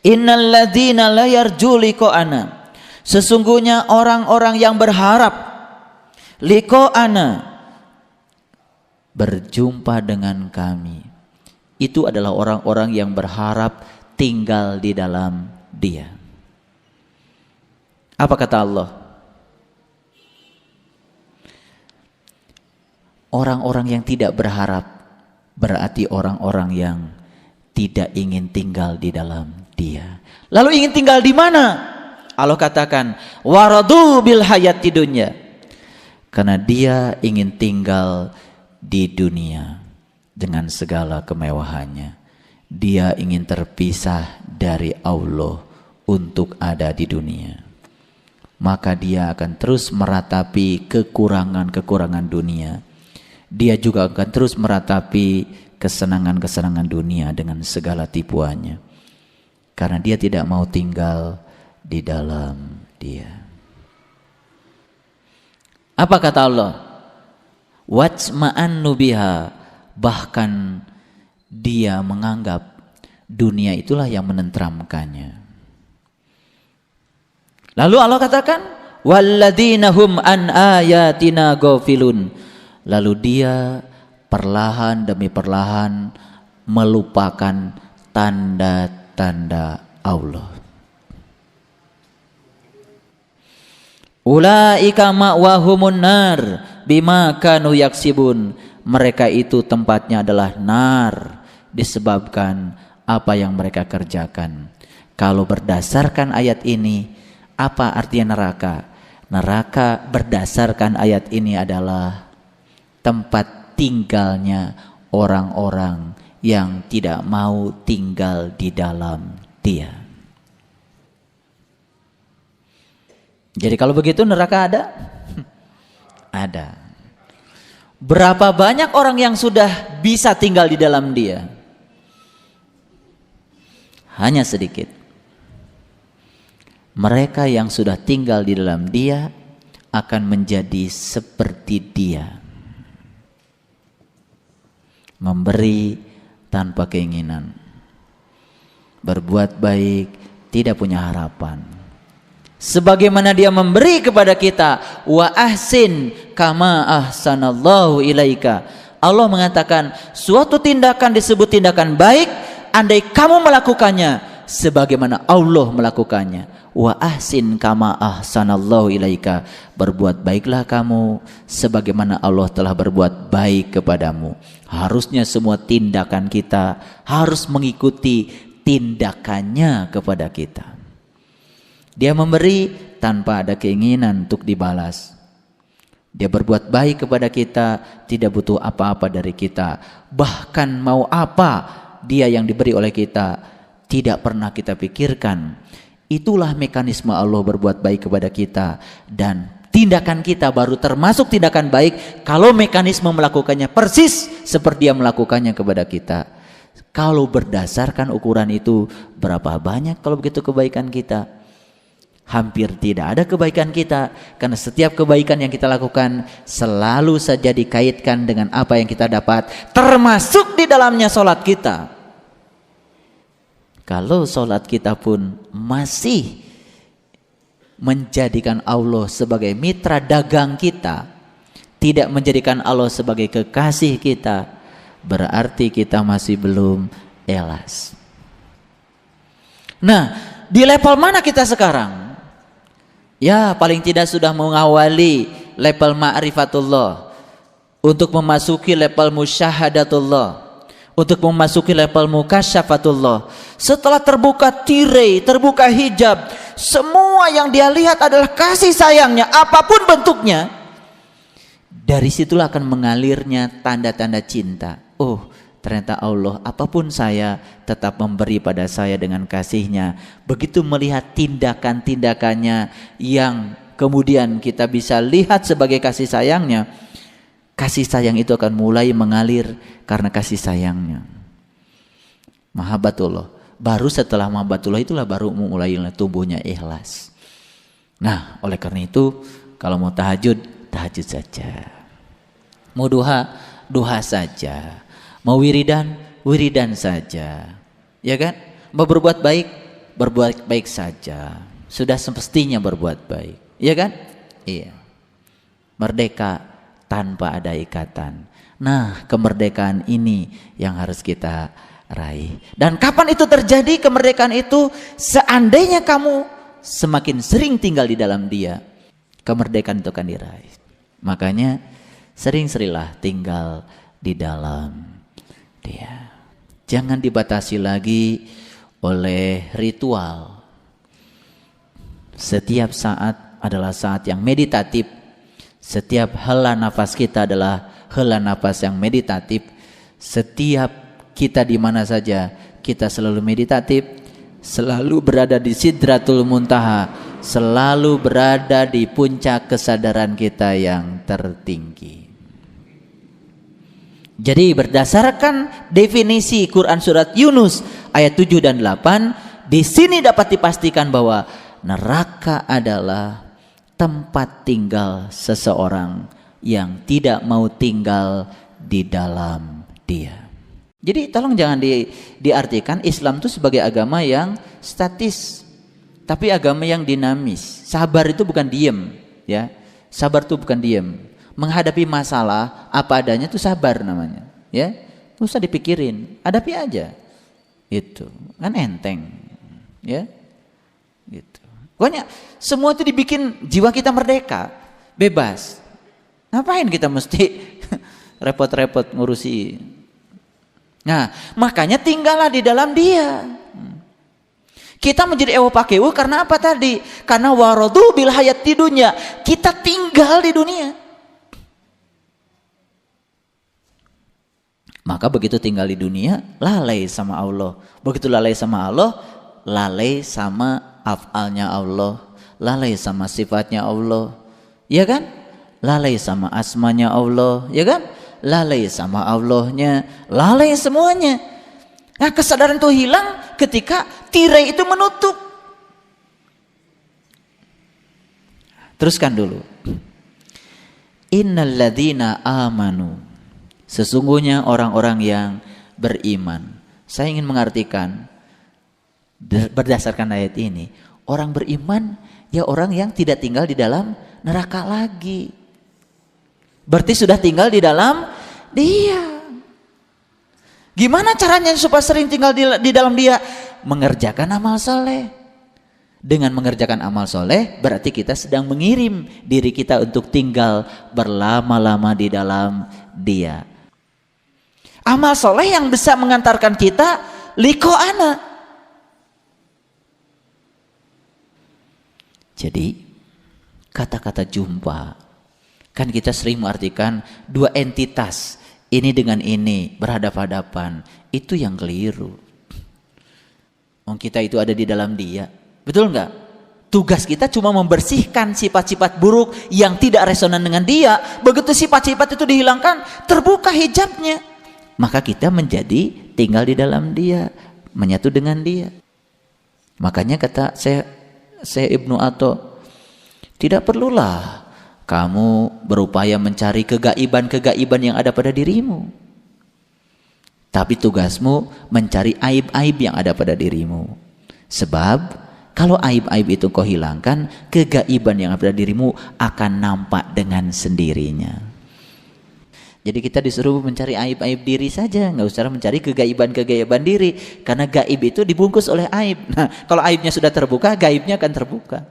Innal ladzina la yarju liqa'ana, sesungguhnya orang-orang yang berharap liqa'ana, berjumpa dengan kami, itu adalah orang-orang yang berharap tinggal di dalam Dia. Apa kata Allah? Orang-orang yang tidak berharap berarti orang-orang yang tidak ingin tinggal di dalam Dia. Lalu ingin tinggal di mana? Allah katakan waradu bil hayati dunya, karena dia ingin tinggal di dunia dengan segala kemewahannya. Dia ingin terpisah dari Allah untuk ada di dunia. Maka dia akan terus meratapi kekurangan-kekurangan dunia. Dia juga akan terus meratapi kesenangan-kesenangan dunia dengan segala tipuannya. Karena dia tidak mau tinggal di dalam Dia. Apa kata Allah? Wajma'annu biha, bahkan dia menganggap dunia itulah yang menenteramkannya. Lalu Allah katakan walladzina hum an ayatina ghafilun, lalu dia perlahan demi perlahan melupakan tanda-tanda Allah. Ulaika ma'wahumun nar bima kanu yaksibun, mereka itu tempatnya adalah nar disebabkan apa yang mereka kerjakan. Kalau berdasarkan ayat ini, apa artinya neraka? Neraka berdasarkan ayat ini adalah tempat tinggalnya orang-orang yang tidak mau tinggal di dalam Dia. Jadi kalau begitu neraka ada? Ada. Berapa banyak orang yang sudah bisa tinggal di dalam Dia? Hanya sedikit. Mereka yang sudah tinggal di dalam Dia akan menjadi seperti Dia, memberi tanpa keinginan, berbuat baik tidak punya harapan. Sebagaimana Dia memberi kepada kita, wa ahsin kama ahsanallahu ilaika. Allah mengatakan suatu tindakan disebut tindakan baik andai kamu melakukannya sebagaimana Allah melakukannya. Wa ahsin kama ahsanallahu ilaika, berbuat baiklah kamu sebagaimana Allah telah berbuat baik kepadamu. Harusnya semua tindakan kita harus mengikuti tindakannya kepada kita. Dia memberi tanpa ada keinginan untuk dibalas. Dia berbuat baik kepada kita, tidak butuh apa-apa dari kita. Bahkan mau apa Dia yang diberi oleh kita, tidak pernah kita pikirkan. Itulah mekanisme Allah berbuat baik kepada kita. Dan tindakan kita baru termasuk tindakan baik kalau mekanisme melakukannya persis seperti Dia melakukannya kepada kita. Kalau berdasarkan ukuran itu, berapa banyak kalau begitu kebaikan kita? Hampir tidak ada kebaikan kita, karena setiap kebaikan yang kita lakukan selalu saja dikaitkan dengan apa yang kita dapat, termasuk di dalamnya sholat kita. Kalau sholat kita pun masih menjadikan Allah sebagai mitra dagang kita, tidak menjadikan Allah sebagai kekasih kita, berarti kita masih belum ikhlas. Nah, di level mana kita sekarang? Ya, paling tidak sudah mengawali level ma'rifatullah, untuk memasuki level musyahadatullah, untuk memasuki level mukasyafatullah. Setelah terbuka tirai, terbuka hijab, semua yang dia lihat adalah kasih sayangnya apapun bentuknya. Dari situlah akan mengalirnya tanda-tanda cinta. Oh, ternyata Allah apapun saya tetap memberi pada saya dengan kasih-Nya. Begitu melihat tindakan-tindakannya yang kemudian kita bisa lihat sebagai kasih sayangnya, kasih sayang itu akan mulai mengalir karena kasih sayangnya. Mahabbatullah. Baru setelah mahabbatullah itulah baru mulai tumbuhnya ikhlas. Nah, oleh karena itu kalau mau tahajud, tahajud saja. Mau duha, duha saja. Mau wiridan, wiridan saja. Ya kan? Mau berbuat baik, berbuat baik saja. Sudah semestinya berbuat baik. Iya kan? Iya. Merdeka tanpa ada ikatan. Nah, kemerdekaan ini yang harus kita raih. Dan kapan itu terjadi kemerdekaan itu? Seandainya kamu semakin sering tinggal di dalam Dia, kemerdekaan itu akan diraih. Makanya sering-seringlah tinggal di dalam Dia. Jangan dibatasi lagi oleh ritual. Setiap saat adalah saat yang meditatif. Setiap hela nafas kita adalah hela nafas yang meditatif. Setiap kita di mana saja kita selalu meditatif, selalu berada di Sidratul Muntaha, selalu berada di puncak kesadaran kita yang tertinggi. Jadi berdasarkan definisi Quran surat Yunus ayat 7 dan 8, di sini dapat dipastikan bahwa neraka adalah tempat tinggal seseorang yang tidak mau tinggal di dalam Dia. Jadi tolong jangan diartikan Islam itu sebagai agama yang statis, tapi agama yang dinamis. Sabar itu bukan diem, ya. Sabar itu bukan diem. Menghadapi masalah apa adanya itu sabar namanya, ya. Nggak usah dipikirin, hadapi aja. Itu kan enteng, ya. Gitu. Pokoknya semua itu dibikin jiwa kita merdeka, bebas. Ngapain kita mesti repot-repot ngurusi? Nah, makanya tinggallah di dalam Dia. Kita menjadi ewo pakewu karena apa tadi? Karena waradu bil hayati dunya. Kita tinggal di dunia. Maka begitu tinggal di dunia, lalai sama Allah. Begitu lalai sama Allah, lalai sama af'alnya Allah, lalai sama sifatnya Allah, ya kan? Lalai sama asmanya Allah, ya kan? Lalai sama Allahnya, lalai semuanya. Nah, kesadaran itu hilang ketika tirai itu menutup. Teruskan dulu. Innal ladzina amanu, sesungguhnya orang-orang yang beriman. Saya ingin mengartikan berdasarkan ayat ini, orang beriman ya orang yang tidak tinggal di dalam neraka lagi. Berarti sudah tinggal di dalam Dia. Gimana caranya supaya sering tinggal di dalam Dia? Mengerjakan amal soleh. Dengan mengerjakan amal soleh berarti kita sedang mengirim diri kita untuk tinggal berlama-lama di dalam Dia. Amal soleh yang bisa mengantarkan kita liqa'ana. Jadi kata-kata jumpa, kan kita sering mengartikan dua entitas, ini dengan ini berhadapan-hadapan, itu yang keliru. Kita itu ada di dalam Dia, betul nggak? Tugas kita cuma membersihkan sifat-sifat buruk yang tidak resonan dengan Dia. Begitu sifat-sifat itu dihilangkan, terbuka hijabnya, maka kita menjadi tinggal di dalam Dia, menyatu dengan Dia. Makanya kata saya Ibnu Atha, tidak perlulah kamu berupaya mencari kegaiban-kegaiban yang ada pada dirimu, tapi tugasmu mencari aib-aib yang ada pada dirimu. Sebab kalau aib-aib itu kau hilangkan, kegaiban yang ada pada dirimu akan nampak dengan sendirinya. Jadi kita disuruh mencari aib-aib diri saja, nggak usah mencari kegaiban-kegaiban diri, karena gaib itu dibungkus oleh aib. Nah, kalau aibnya sudah terbuka, gaibnya akan terbuka.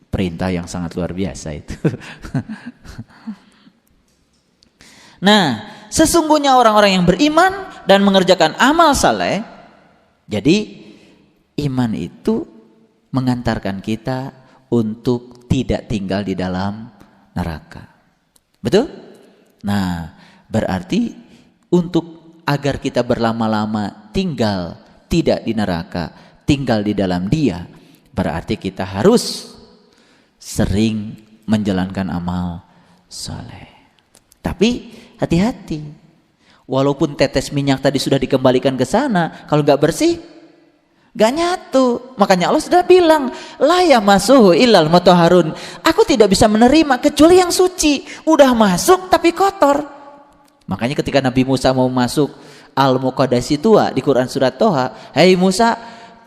Perintah yang sangat luar biasa itu. Nah, sesungguhnya orang-orang yang beriman dan mengerjakan amal saleh, jadi iman itu mengantarkan kita untuk tidak tinggal di dalam neraka. Betul? Nah, berarti untuk agar kita berlama-lama tinggal tidak di neraka, tinggal di dalam Dia, berarti kita harus sering menjalankan amal soleh. Tapi hati-hati, walaupun tetes minyak tadi sudah dikembalikan ke sana, kalau gak bersih gak nyatu. Makanya Allah sudah bilang, la yamassuhu illal mutahharun. Aku tidak bisa menerima kecuali yang suci. Udah masuk tapi kotor. Makanya ketika Nabi Musa mau masuk Al-Muqaddasi tua di Quran surat Toha, "Hei Musa,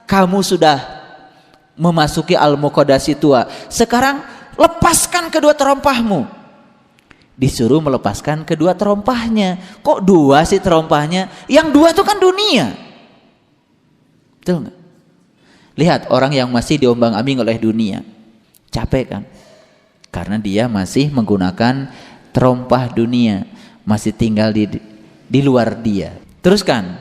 kamu sudah memasuki al-muqaddasi tua. Sekarang lepaskan kedua terompahmu. Disuruh melepaskan kedua terompahnya. Kok dua sih terompahnya? Yang dua itu kan dunia. Betul nggak? Lihat orang yang masih diombang-ambing oleh dunia. Capek kan? Karena dia masih menggunakan terompah dunia. Masih tinggal di luar dia. Teruskan.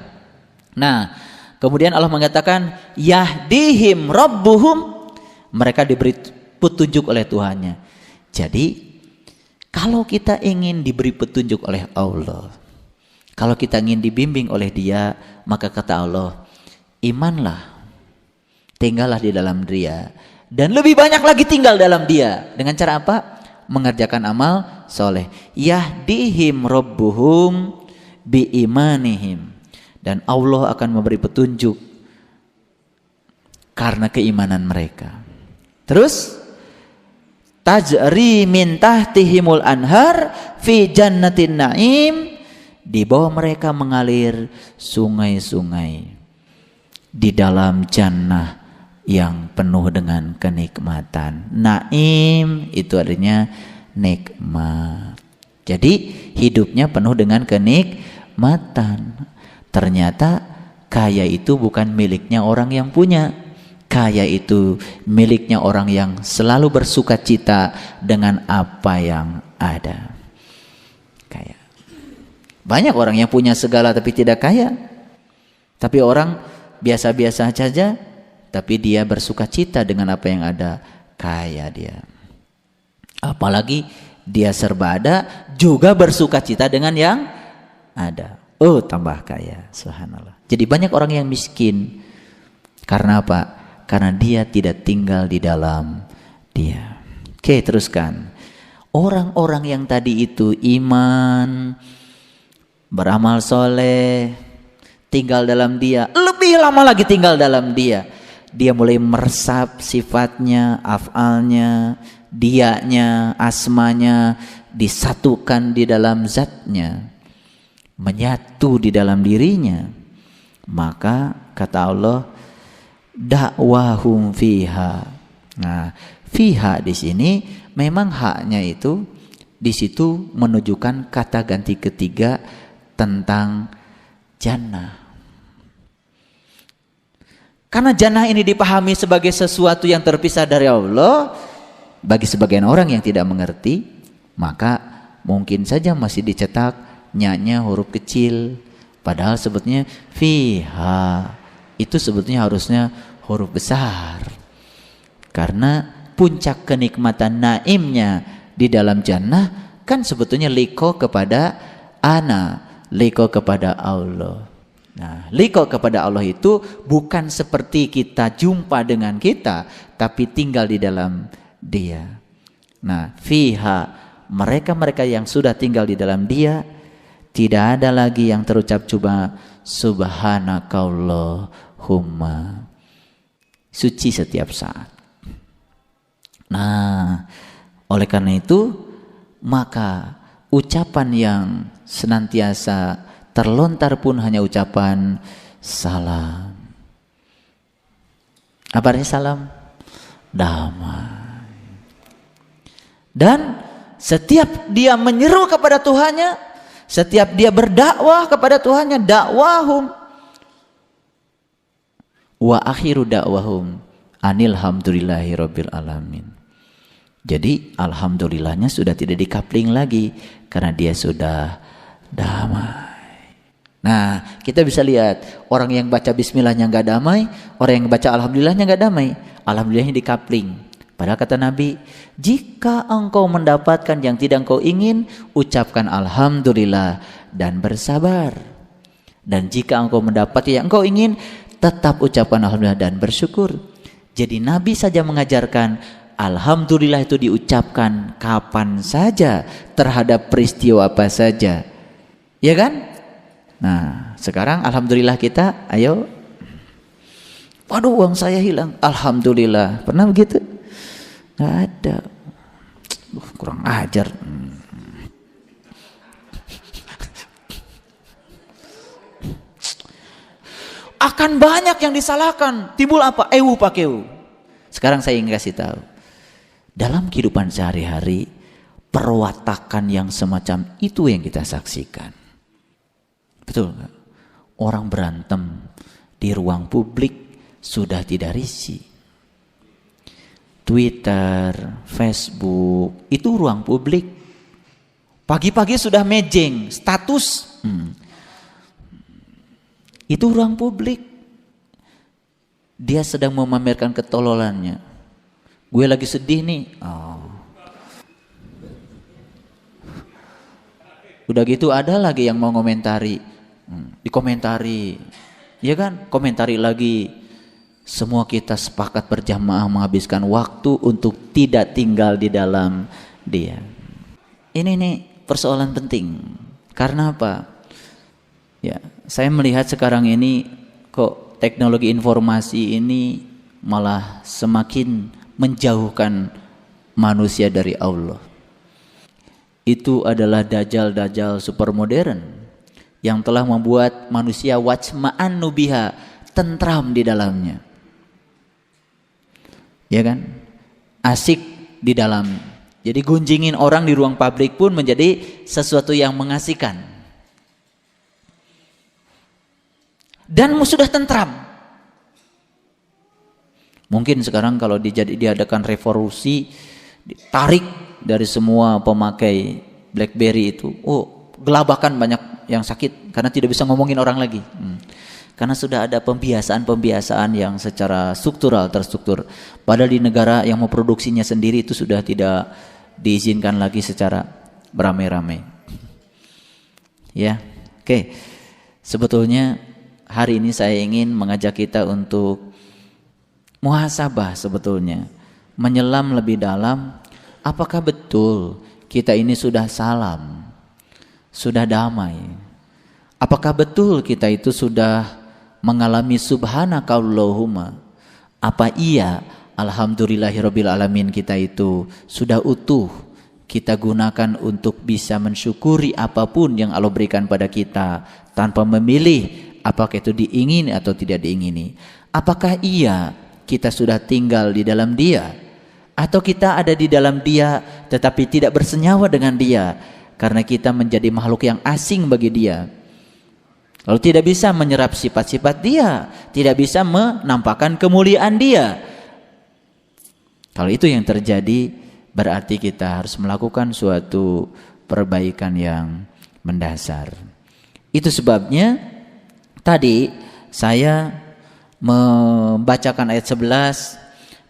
Nah, kemudian Allah mengatakan yahdihim rabbuhum, mereka diberi petunjuk oleh Tuhannya. Jadi kalau kita ingin diberi petunjuk oleh Allah, kalau kita ingin dibimbing oleh Dia, maka kata Allah, imanlah, tinggallah di dalam Dia, dan lebih banyak lagi tinggal dalam Dia. Dengan cara apa? Mengerjakan amal soleh. Yahdihim rabbuhum biimanihim, dan Allah akan memberi petunjuk karena keimanan mereka. Terus tajri min tahtihimul anhar fi jannatin naim, di bawah mereka mengalir sungai-sungai di dalam jannah yang penuh dengan kenikmatan. Naim itu artinya nikmat. Jadi hidupnya penuh dengan kenikmatan. Ternyata kaya itu bukan miliknya orang yang punya. Kaya itu miliknya orang yang selalu bersuka cita dengan apa yang ada. Kaya. Banyak orang yang punya segala tapi tidak kaya. Tapi orang biasa-biasa saja, tapi dia bersuka cita dengan apa yang ada. Kaya dia. Apalagi dia serba ada, juga bersuka cita dengan yang ada. Oh, tambah kaya. Subhanallah. Jadi banyak orang yang miskin. Karena apa? Karena dia tidak tinggal di dalam Dia. Oke, teruskan. Orang-orang yang tadi itu iman, beramal soleh, tinggal dalam Dia, lebih lama lagi tinggal dalam Dia. Dia mulai meresap sifatnya, afalnya, dianya, asmanya, disatukan di dalam zatnya, menyatu di dalam dirinya. Maka kata Allah, dakwahum fiha. Nah, fiha di sini memang haknya itu di situ menunjukkan kata ganti ketiga tentang jannah. Karena jannah ini dipahami sebagai sesuatu yang terpisah dari Allah, bagi sebagian orang yang tidak mengerti, maka mungkin saja masih dicetak nya huruf kecil, padahal sebetulnya fiha itu sebetulnya harusnya huruf besar. Karena puncak kenikmatan naimnya di dalam jannah kan sebetulnya liko kepada ana, liko kepada Allah. Nah, liko kepada Allah itu bukan seperti kita jumpa dengan kita, tapi tinggal di dalam Dia. Nah, fiha, mereka-mereka yang sudah tinggal di dalam Dia, tidak ada lagi yang terucap cuma subhanakallahumma, suci setiap saat. Nah, oleh karena itu maka ucapan yang senantiasa terlontar pun hanya ucapan salam. Apa artinya salam? Damai. Dan setiap dia menyeru kepada Tuhannya, setiap dia berdakwah kepada Tuhannya, dakwahum wa akhiru dakwahum anilhamdulillahi rabbil alamin. Jadi alhamdulillahnya sudah tidak dikapling lagi karena dia sudah damai. Nah, kita bisa lihat orang yang baca bismillahnya nggak damai, orang yang baca alhamdulillahnya nggak damai. Alhamdulillahnya dikapling. Padahal kata Nabi, jika engkau mendapatkan yang tidak engkau ingin, ucapkan alhamdulillah dan bersabar. Dan jika engkau mendapat yang engkau ingin, tetap ucapkan alhamdulillah dan bersyukur. Jadi Nabi saja mengajarkan alhamdulillah itu diucapkan kapan saja, terhadap peristiwa apa saja. Ya kan? Nah, sekarang alhamdulillah kita, ayo. Waduh, uang saya hilang. Alhamdulillah. Pernah begitu? Nggak ada. Kurang ajar. akan banyak yang disalahkan. Timbul apa? Ewu pakeu. Sekarang saya ingin kasih tahu. Dalam kehidupan sehari-hari, perwatakan yang semacam itu yang kita saksikan. Betul nggak? Orang berantem di ruang publik sudah tidak risih. Twitter, Facebook, itu ruang publik. Pagi-pagi sudah mejeng, status. Itu ruang publik. Dia sedang memamerkan ketololannya. Gue lagi sedih nih. Udah gitu ada lagi yang mau komentari. Dikomentari. Ya kan? Komentari lagi. Semua kita sepakat berjamaah menghabiskan waktu untuk tidak tinggal di dalam dia. Ini nih persoalan penting. Karena apa? Ya, saya melihat sekarang ini kok teknologi informasi ini malah semakin menjauhkan manusia dari Allah. Itu adalah dajjal-dajjal super modern yang telah membuat manusia wajma'an nubiha, tentram di dalamnya. Ya kan? Asik di dalam. Jadi gunjingin orang di ruang publik pun menjadi sesuatu yang mengasihkan. Dan sudah tentram. Mungkin sekarang kalau diadakan revolusi, ditarik dari semua pemakai BlackBerry itu, gelabakan banyak yang sakit karena tidak bisa ngomongin orang lagi. Karena sudah ada pembiasaan-pembiasaan yang secara terstruktur. Padahal di negara yang memproduksinya sendiri itu sudah tidak diizinkan lagi secara beramai-ramai. Ya, oke. Sebetulnya hari ini saya ingin mengajak kita untuk muhasabah sebetulnya. Menyelam lebih dalam, apakah betul kita ini sudah salam, sudah damai? Apakah betul kita itu sudah mengalami subhanakallahumma? Apa iya alhamdulillahirabbil alamin kita itu sudah utuh kita gunakan untuk bisa mensyukuri apapun yang Allah berikan pada kita tanpa memilih apakah itu diingini atau tidak diingini? Apakah iya kita sudah tinggal di dalam Dia atau kita ada di dalam Dia tetapi tidak bersenyawa dengan Dia karena kita menjadi makhluk yang asing bagi Dia? Lalu tidak bisa menyerap sifat-sifat Dia, tidak bisa menampakkan kemuliaan Dia. Kalau itu yang terjadi, berarti kita harus melakukan suatu perbaikan yang mendasar. Itu sebabnya tadi saya membacakan ayat 11,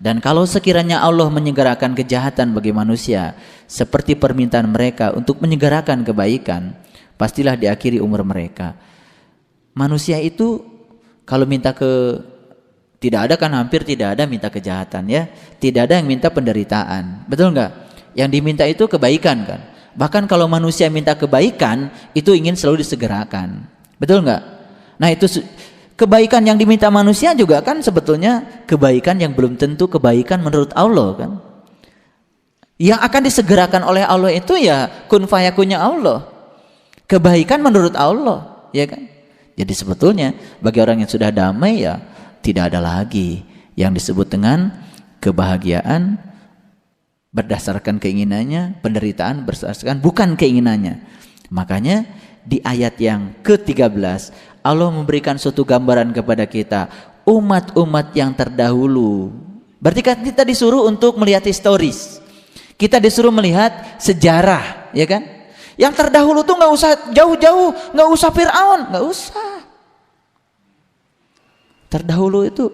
dan kalau sekiranya Allah menyegerakan kejahatan bagi manusia seperti permintaan mereka untuk menyegerakan kebaikan, pastilah diakhiri umur mereka. Manusia itu kalau minta tidak ada kan, hampir tidak ada minta kejahatan ya, tidak ada yang minta penderitaan, betul nggak? Yang diminta itu kebaikan kan. Bahkan kalau manusia minta kebaikan itu ingin selalu disegerakan, betul nggak? Nah itu kebaikan yang diminta manusia juga kan sebetulnya kebaikan yang belum tentu kebaikan menurut Allah kan. Yang akan disegerakan oleh Allah itu ya kun fayakunnya Allah, kebaikan menurut Allah, ya kan? Jadi sebetulnya bagi orang yang sudah damai ya tidak ada lagi yang disebut dengan kebahagiaan berdasarkan keinginannya, penderitaan berdasarkan bukan keinginannya. Makanya di ayat yang ke-13 Allah memberikan suatu gambaran kepada kita umat-umat yang terdahulu. Berarti kan kita disuruh untuk melihat historis. Kita disuruh melihat sejarah, ya kan? Yang terdahulu tuh nggak usah jauh-jauh, nggak usah Fir'aun, nggak usah. Terdahulu itu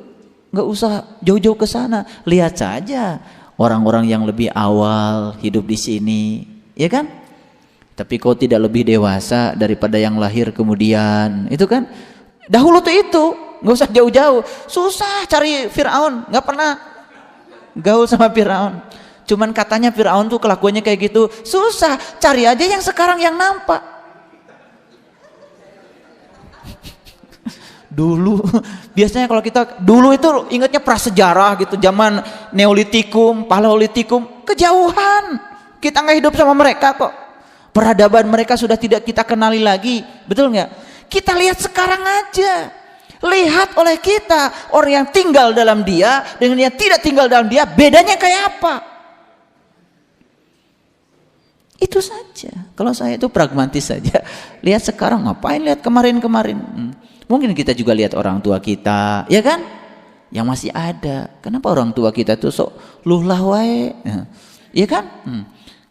nggak usah jauh-jauh ke sana, lihat saja orang-orang yang lebih awal hidup di sini, ya kan? Tapi kau tidak lebih dewasa daripada yang lahir kemudian, itu kan? Dahulu tuh itu, nggak usah jauh-jauh, susah cari Fir'aun, nggak pernah gaul sama Fir'aun. Cuman katanya Fir'aun tuh kelakuannya kayak gitu, susah, cari aja yang sekarang yang nampak. Dulu, biasanya kalau kita dulu itu ingatnya prasejarah gitu, zaman Neolitikum, Paleolitikum, kejauhan. Kita nggak hidup sama mereka kok. Peradaban mereka sudah tidak kita kenali lagi, betul nggak? Kita lihat sekarang aja. Lihat oleh kita, orang yang tinggal dalam dia dengan yang tidak tinggal dalam dia, bedanya kayak apa? Itu saja. Kalau saya itu pragmatis saja. Lihat sekarang, ngapain lihat kemarin-kemarin? Mungkin kita juga lihat orang tua kita, ya kan? Yang masih ada. Kenapa orang tua kita tuh sok luhlah wae? Ya kan?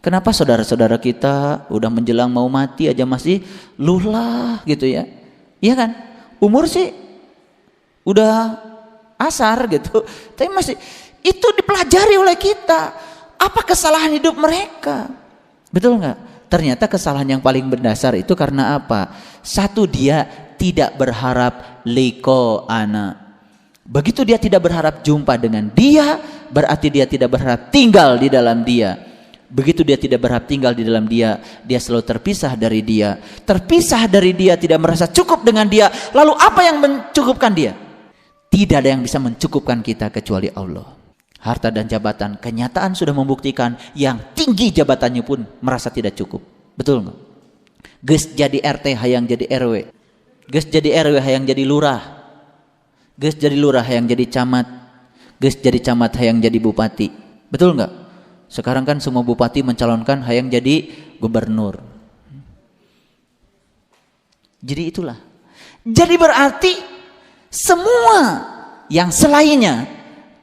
Kenapa saudara-saudara kita udah menjelang mau mati aja masih luhlah gitu ya? Iya kan? Umur sih udah asar gitu, tapi masih itu dipelajari oleh kita. Apa kesalahan hidup mereka? Betul nggak? Ternyata kesalahan yang paling mendasar itu karena apa? Satu, dia tidak berharap liko anak. Begitu dia tidak berharap jumpa dengan dia, berarti dia tidak berharap tinggal di dalam dia. Begitu dia tidak berharap tinggal di dalam dia, dia selalu terpisah dari dia. Terpisah dari dia, tidak merasa cukup dengan dia. Lalu apa yang mencukupkan dia? Tidak ada yang bisa mencukupkan kita kecuali Allah. Harta dan jabatan, kenyataan sudah membuktikan yang tinggi jabatannya pun merasa tidak cukup. Betul nggak? Geus jadi RT hayang jadi RW. Geus jadi RW hayang jadi lurah. Geus jadi lurah hayang jadi camat. Geus jadi camat hayang jadi bupati. Betul nggak? Sekarang kan semua bupati mencalonkan hayang jadi gubernur. Jadi itulah. Jadi berarti semua yang selainnya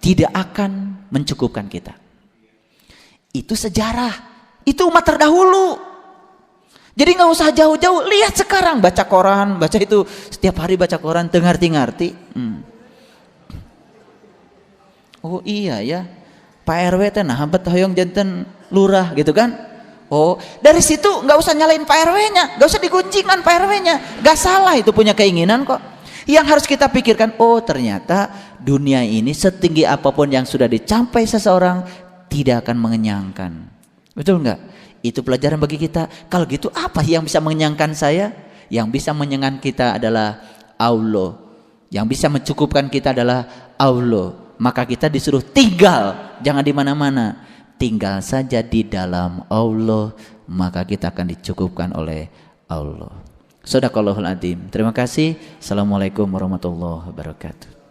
tidak akan mencukupkan kita. Itu sejarah, itu umat terdahulu. Jadi nggak usah jauh-jauh, lihat sekarang, baca koran, baca itu setiap hari baca koran, ngerti-ngerti. Oh iya ya, Pak RW teh nah hampet hoyong janten lurah gitu kan. Oh, dari situ nggak usah nyalain Pak RW-nya, nggak usah digunjingkan Pak RW-nya, nggak salah itu punya keinginan kok. Yang harus kita pikirkan, oh ternyata dunia ini setinggi apapun yang sudah dicapai seseorang tidak akan mengenyangkan. Betul nggak? Itu pelajaran bagi kita. Kalau gitu apa yang bisa mengenyangkan saya? Yang bisa menyenangkan kita adalah Allah. Yang bisa mencukupkan kita adalah Allah. Maka kita disuruh tinggal, jangan di mana-mana. Tinggal saja di dalam Allah, maka kita akan dicukupkan oleh Allah. Shadaqallahul adzim. Terima kasih. Assalamualaikum warahmatullahi wabarakatuh.